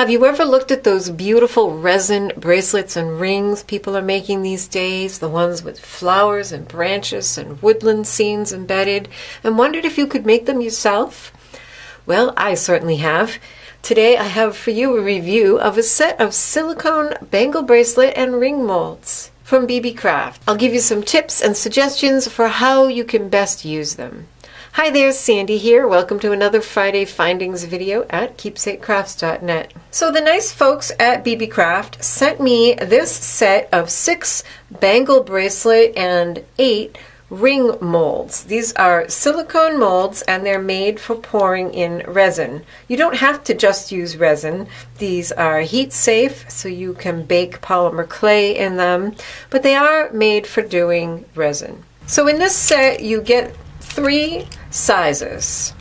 Have you ever looked at those beautiful resin bracelets and rings people are making these days, the ones with flowers and branches and woodland scenes embedded, and wondered if you could make them yourself? Well, I certainly have. Today I have for you a review of a set of silicone bangle bracelet and ring molds from BB Craft. I'll give you some tips and suggestions for how you can best use them. Hi there, Sandy here. Welcome to another Friday Findings video at keepsakecrafts.net. So the nice folks at BB Craft sent me this set of 6 bangle bracelet and 8 ring molds. These are silicone molds and they're made for pouring in resin. You don't have to just use resin. These are heat safe, so you can bake polymer clay in them, but they are made for doing resin. So in this set you get 3 sizes.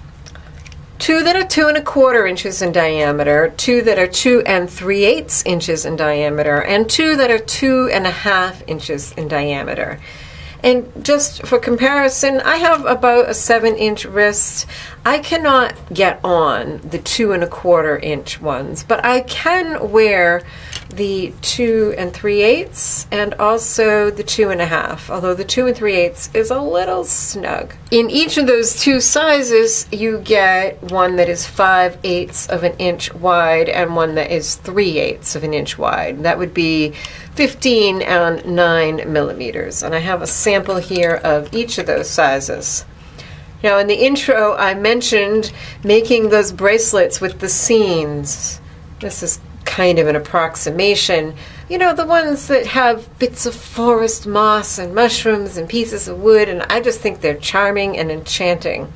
2 that are 2 1/4 inches in diameter, 2 that are 2 3/8 inches in diameter, and 2 that are 2 1/2 inches in diameter. And just for comparison, I have about a 7-inch wrist. I cannot get on the 2 1/4 inch ones, but I can wear the 2 3/8 and also the 2 1/2, although the 2 3/8 is a little snug. In each of those 2 sizes, you get one that is 5/8 of an inch wide and one that is 3/8 of an inch wide. That would be 15 and 9 millimeters. And I have a sample here of each of those sizes. Now in the intro I mentioned making those bracelets with the scenes. This is kind of an approximation. You know, the ones that have bits of forest moss and mushrooms and pieces of wood, and I just think they're charming and enchanting.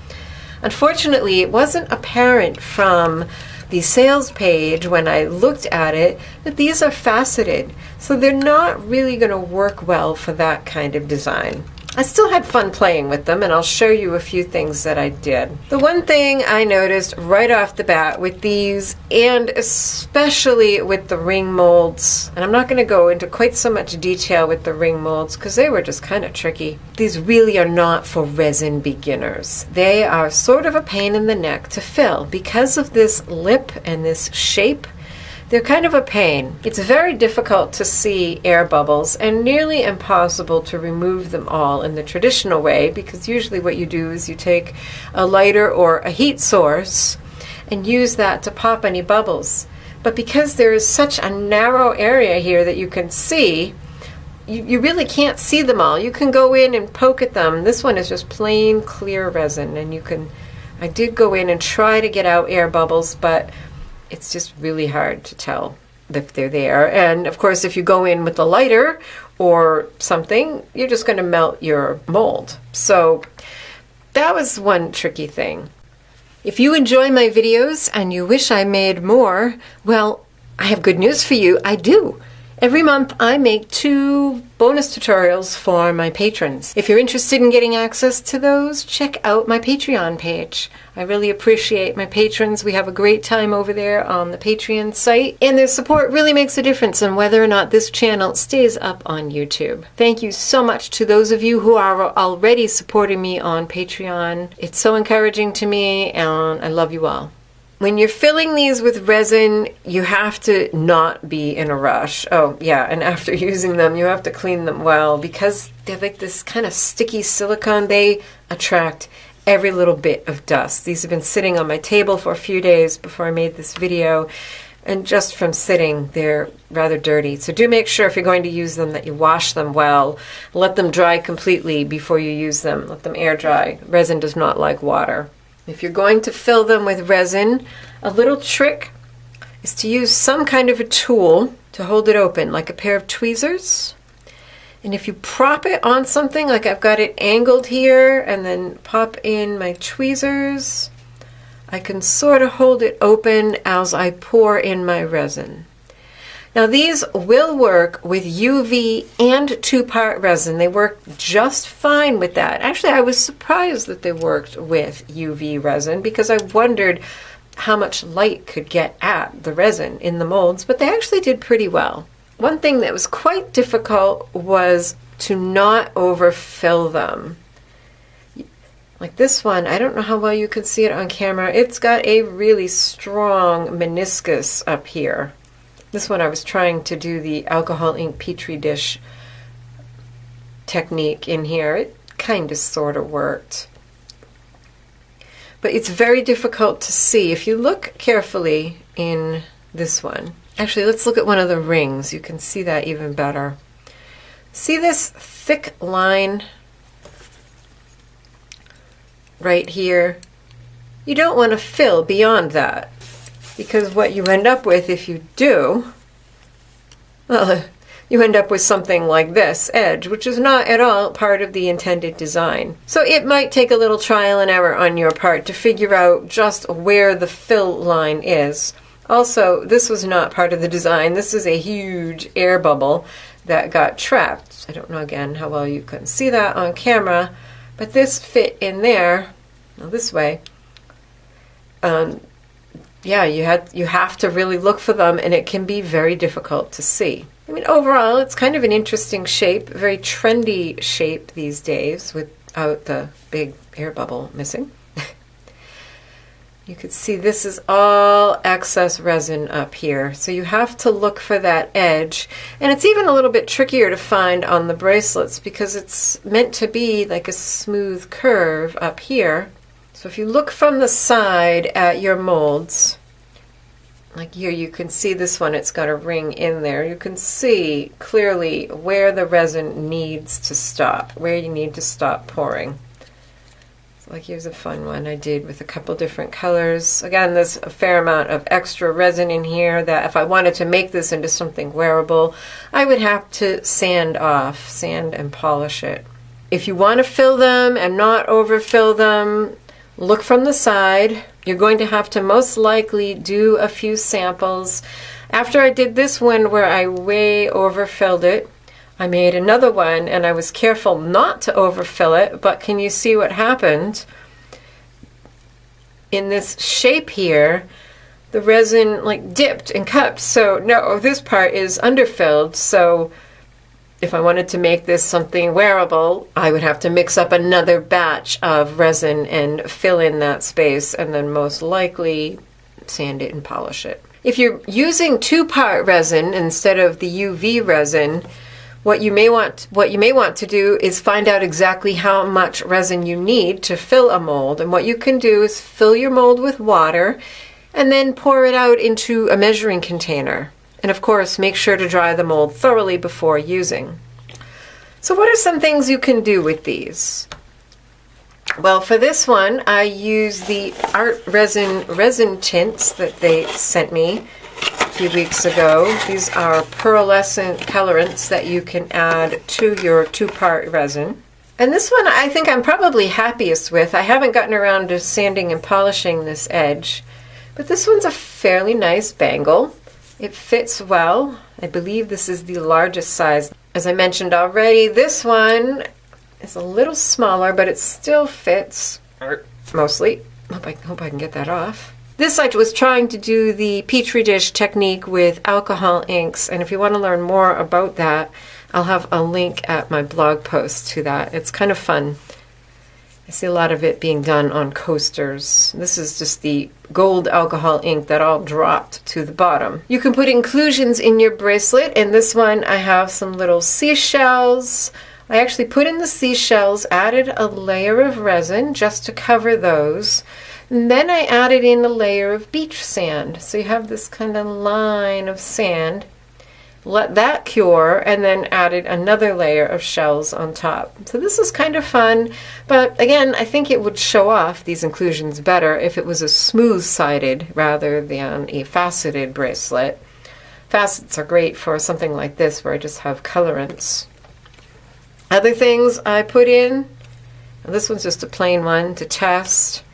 Unfortunately, it wasn't apparent from the sales page when I looked at it that these are faceted, so they're not really going to work well for that kind of design. I still had fun playing with them, and I'll show you a few things that I did. The one thing I noticed right off the bat with these, and especially with the ring molds, and I'm not going to go into quite so much detail with the ring molds because they were just kind of tricky. These really are not for resin beginners. They are sort of a pain in the neck to fill because of this lip and this shape. They're kind of a pain. It's very difficult to see air bubbles and nearly impossible to remove them all in the traditional way, because usually what you do is you take a lighter or a heat source and use that to pop any bubbles. But because there is such a narrow area here that you can see, you really can't see them all. You can go in and poke at them. This one is just plain clear resin, and you can, I did go in and try to get out air bubbles, but it's just really hard to tell if they're there. And of course, if you go in with a lighter or something, you're just going to melt your mold. So that was one tricky thing. If you enjoy my videos and you wish I made more, well, I have good news for you. I do. Every month I make 2 bonus tutorials for my patrons. If you're interested in getting access to those, check out my Patreon page. I really appreciate my patrons. We have a great time over there on the Patreon site, and their support really makes a difference in whether or not this channel stays up on YouTube. Thank you so much to those of you who are already supporting me on Patreon. It's so encouraging to me, and I love you all. When you're filling these with resin, you have to not be in a rush. Oh yeah, and after using them, you have to clean them well, because they're like this kind of sticky silicone. They attract every little bit of dust. These have been sitting on my table for a few days before I made this video, and just from sitting, they're rather dirty. So do make sure if you're going to use them that you wash them well. Let them dry completely before you use them. Let them air dry. Resin does not like water. If you're going to fill them with resin, a little trick is to use some kind of a tool to hold it open, like a pair of tweezers. And if you prop it on something, like I've got it angled here, and then pop in my tweezers, I can sort of hold it open as I pour in my resin. Now these will work with UV and 2-part resin. They work just fine with that. Actually, I was surprised that they worked with UV resin, because I wondered how much light could get at the resin in the molds, but they actually did pretty well. One thing that was quite difficult was to not overfill them. Like this one, I don't know how well you can see it on camera. It's got a really strong meniscus up here. This one I was trying to do the alcohol ink petri dish technique in here. It kind of sort of worked. But it's very difficult to see. If you look carefully in this one, actually let's look at one of the rings. You can see that even better. See this thick line right here? You don't want to fill beyond that, because what you end up with if you do, well, you end up with something like this edge, which is not at all part of the intended design. So it might take a little trial and error on your part to figure out just where the fill line is. Also, this was not part of the design. This is a huge air bubble that got trapped. I don't know again how well you can see that on camera, but this fit in there, well, this way. Yeah, you have to really look for them, and it can be very difficult to see. I mean, overall, it's kind of an interesting shape, very trendy shape these days without the big air bubble missing. You can see this is all excess resin up here, so you have to look for that edge. And it's even a little bit trickier to find on the bracelets because it's meant to be like a smooth curve up here. So if you look from the side at your molds, like here you can see this one, it's got a ring in there. You can see clearly where the resin needs to stop, where you need to stop pouring. Like here's a fun one I did with a couple different colors. Again, there's a fair amount of extra resin in here that if I wanted to make this into something wearable, I would have to sand and polish it. If you want to fill them and not overfill them, look from the side. You're going to have to most likely do a few samples. After I did this one where I way overfilled it, I made another one and I was careful not to overfill it, but can you see what happened? In this shape here, the resin like dipped and cupped. So no, this part is underfilled. So if I wanted to make this something wearable, I would have to mix up another batch of resin and fill in that space, and then most likely sand it and polish it. If you're using 2-part resin instead of the UV resin, what you may want to do is find out exactly how much resin you need to fill a mold. And what you can do is fill your mold with water and then pour it out into a measuring container. And of course, make sure to dry the mold thoroughly before using. So what are some things you can do with these? Well, for this one, I use the Art resin tints that they sent me a few weeks ago. These are pearlescent colorants that you can add to your 2-part resin. And this one I think I'm probably happiest with. I haven't gotten around to sanding and polishing this edge, but this one's a fairly nice bangle. It fits well. I believe this is the largest size. As I mentioned already, this one is a little smaller, but it still fits, mostly. Hope I can get that off. This I was trying to do the Petri dish technique with alcohol inks, and if you want to learn more about that, I'll have a link at my blog post to that. It's kind of fun. I see a lot of it being done on coasters. This is just the gold alcohol ink that all dropped to the bottom. You can put inclusions in your bracelet. In this one I have some little seashells. I actually put in the seashells, added a layer of resin just to cover those. And then I added in a layer of beach sand. So you have this kind of line of sand. Let that cure, and then added another layer of shells on top. So this is kind of fun, but again, I think it would show off these inclusions better if it was a smooth-sided rather than a faceted bracelet. Facets are great for something like this where I just have colorants. Other things I put in, this one's just a plain one to test.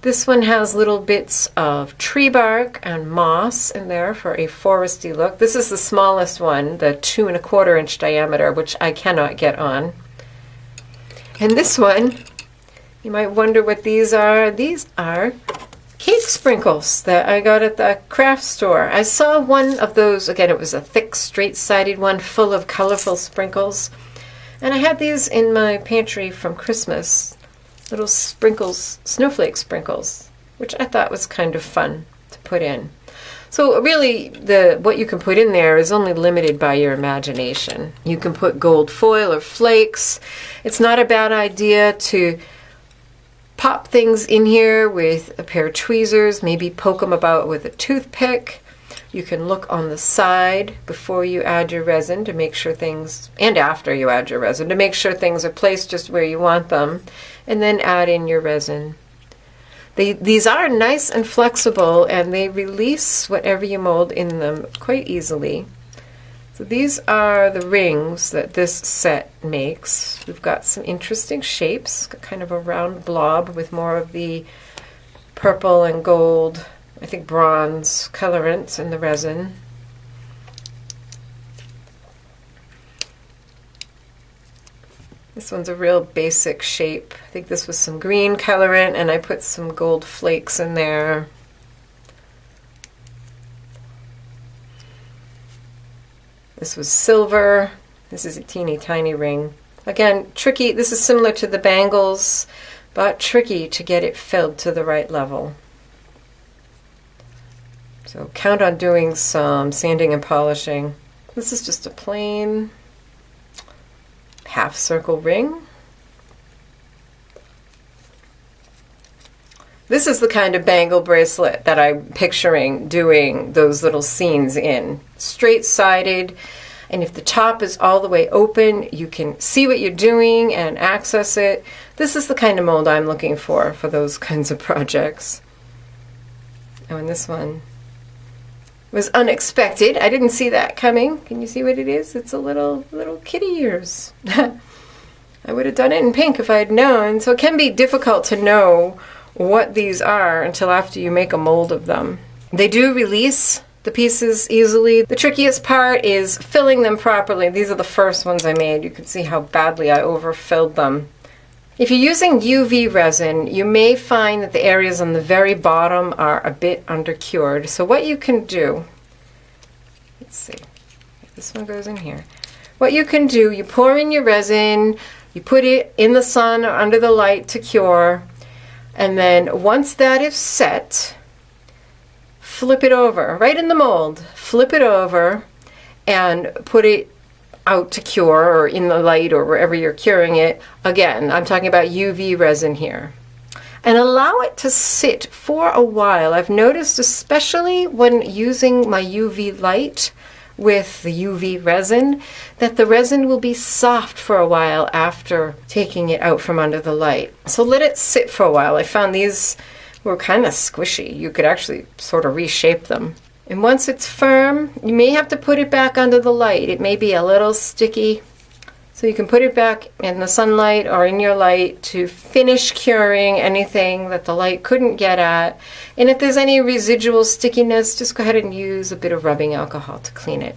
This one has little bits of tree bark and moss in there for a foresty look. This is the smallest one, the 2 1/4 inch diameter, which I cannot get on. And this one, you might wonder what these are. These are cake sprinkles that I got at the craft store. I saw one of those, again, it was a thick, straight-sided one full of colorful sprinkles. And I had these in my pantry from Christmas. little sprinkles, snowflake sprinkles, which I thought was kind of fun to put in. So really, what you can put in there is only limited by your imagination. You can put gold foil or flakes. It's not a bad idea to pop things in here with a pair of tweezers, maybe poke them about with a toothpick. You can look on the side before you add your resin to make sure things, and after you add your resin, to make sure things are placed just where you want them, and then add in your resin. These are nice and flexible, and they release whatever you mold in them quite easily. So these are the rings that this set makes. We've got some interesting shapes, got kind of a round blob with more of the purple and gold, I think bronze colorants in the resin. This one's a real basic shape. I think this was some green colorant, and I put some gold flakes in there. This was silver. This is a teeny tiny ring. Again, tricky. This is similar to the bangles, but tricky to get it filled to the right level. So count on doing some sanding and polishing. This is just a plain half circle ring. This is the kind of bangle bracelet that I'm picturing doing those little scenes in. Straight-sided, and if the top is all the way open, you can see what you're doing and access it. This is the kind of mold I'm looking for those kinds of projects. Oh, and this one was unexpected. I didn't see that coming. Can you see what it is? It's a little kitty ears. I would have done it in pink if I had known. So it can be difficult to know what these are until after you make a mold of them. They do release the pieces easily. The trickiest part is filling them properly. These are the first ones I made. You can see how badly I overfilled them. If you're using UV resin, you may find that the areas on the very bottom are a bit undercured. So what you can do, let's see, this one goes in here. What you can do, you pour in your resin, you put it in the sun or under the light to cure, and then once that is set, flip it over, right in the mold, flip it over and put it out to cure or in the light or wherever you're curing it. Again, I'm talking about UV resin here. And allow it to sit for a while. I've noticed, especially when using my UV light with the UV resin, that the resin will be soft for a while after taking it out from under the light. So let it sit for a while. I found these were kind of squishy. You could actually sort of reshape them. And once it's firm, you may have to put it back under the light. It may be a little sticky. So you can put it back in the sunlight or in your light to finish curing anything that the light couldn't get at. And if there's any residual stickiness, just go ahead and use a bit of rubbing alcohol to clean it.